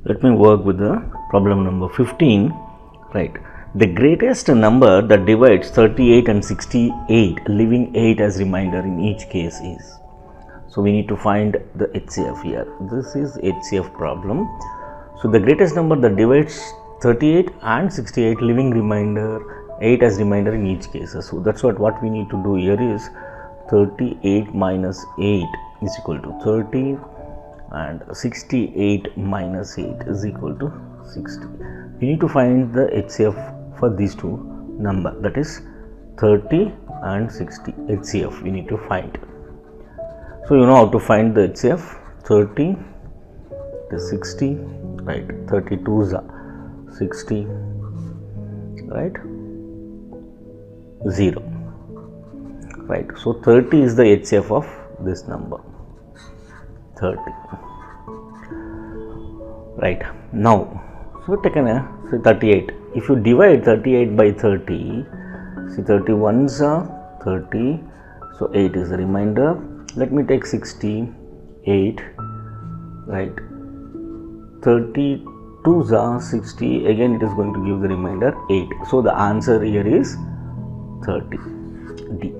Let me work with the problem number 15. Right. The greatest number that divides 38 and 68, leaving 8 as remainder in each case is. So we need to find the HCF here. This is HCF problem. So the greatest number that divides 38 and 68, leaving remainder 8 as remainder in each case. So that's what we need to do here is 38 minus 8 is equal to 30 and 68 minus 8 is equal to 60. We need to find the HCF for these two numbers, that is 30 and 60. HCF we need to find. So you know how to find the HCF. 30 is 60, right? 32 is 60, right? 0, right? So 30 is the HCF of this number, 30, right? Now, so taken a say 38. If you divide 38 by 30, see 31s are 30, so 8 is the remainder. Let me take 68, right? 32s are 60, again it is going to give the remainder 8. So the answer here is 30, D.